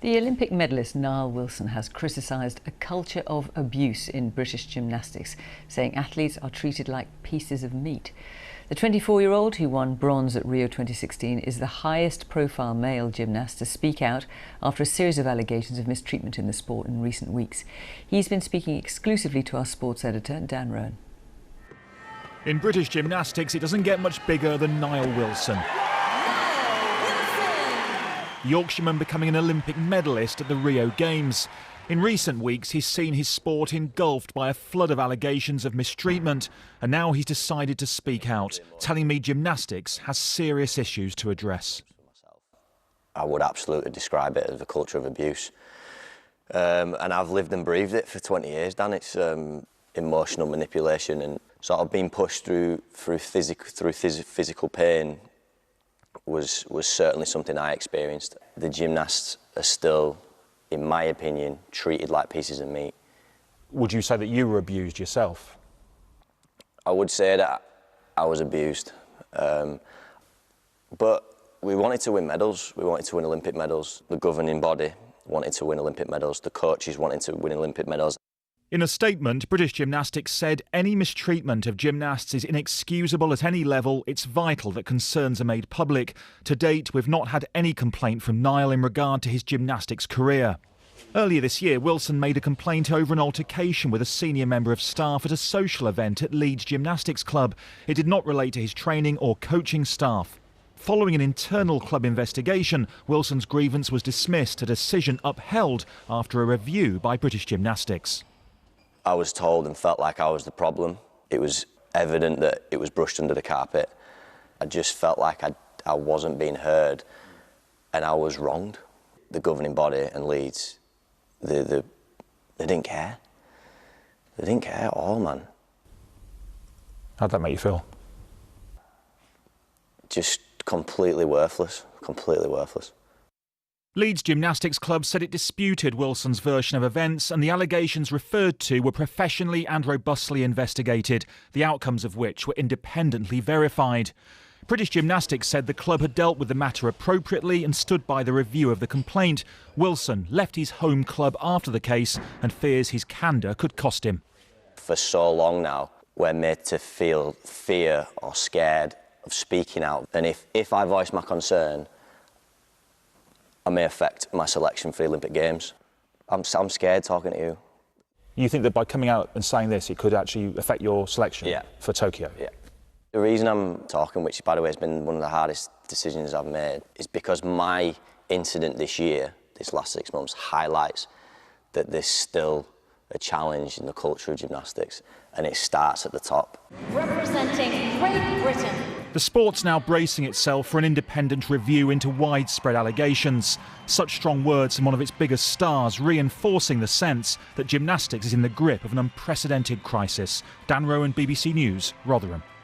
The Olympic medalist Nile Wilson has criticised a culture of abuse in British gymnastics, saying athletes are treated like pieces of meat. The 24-year-old, who won bronze at Rio 2016, is the highest profile male gymnast to speak out after a series of allegations of mistreatment in the sport in recent weeks. He's been speaking exclusively to our sports editor, Dan Roan. In British gymnastics, it doesn't get much bigger than Nile Wilson. The Yorkshireman becoming an Olympic medalist at the Rio Games. In recent weeks, he's seen his sport engulfed by a flood of allegations of mistreatment, and now he's decided to speak out, telling me gymnastics has serious issues to address. I would absolutely describe it as a culture of abuse. And I've lived and breathed it for 20 years, Dan. It's emotional manipulation and sort of being pushed through physical pain was certainly something I experienced. The gymnasts are still, in my opinion, treated like pieces of meat. Would you say that you were abused yourself? I would say that I was abused. But we wanted to win medals. We wanted to win Olympic medals. The governing body wanted to win Olympic medals. The coaches wanted to win Olympic medals. In a statement, British Gymnastics said any mistreatment of gymnasts is inexcusable at any level. It's vital that concerns are made public. To date, we've not had any complaint from Nile in regard to his gymnastics career. Earlier this year, Wilson made a complaint over an altercation with a senior member of staff at a social event at Leeds Gymnastics Club. It did not relate to his training or coaching staff. Following an internal club investigation, Wilson's grievance was dismissed, a decision upheld after a review by British Gymnastics. I was told and felt like I was the problem. It was evident that it was brushed under the carpet. I just felt like I wasn't being heard and I was wronged. The governing body and Leeds, they didn't care. They didn't care at all, man. How'd that make you feel? Just completely worthless, completely worthless. Leeds Gymnastics Club said it disputed Wilson's version of events, and the allegations referred to were professionally and robustly investigated, the outcomes of which were independently verified. British Gymnastics said the club had dealt with the matter appropriately and stood by the review of the complaint. Wilson left his home club after the case and fears his candour could cost him. For so long now, we're made to feel fear or scared of speaking out. And if I voice my concern, I may affect my selection for the Olympic Games. I'm scared talking to you. You think that by coming out and saying this, it could actually affect your selection for Tokyo? Yeah. The reason I'm talking, which by the way has been one of the hardest decisions I've made, is because my incident this year, this last 6 months, highlights that there's still a challenge in the culture of gymnastics, and it starts at the top. Representing Great Britain. The sport's now bracing itself for an independent review into widespread allegations. Such strong words from one of its biggest stars, reinforcing the sense that gymnastics is in the grip of an unprecedented crisis. Dan Roan, BBC News, Rotherham.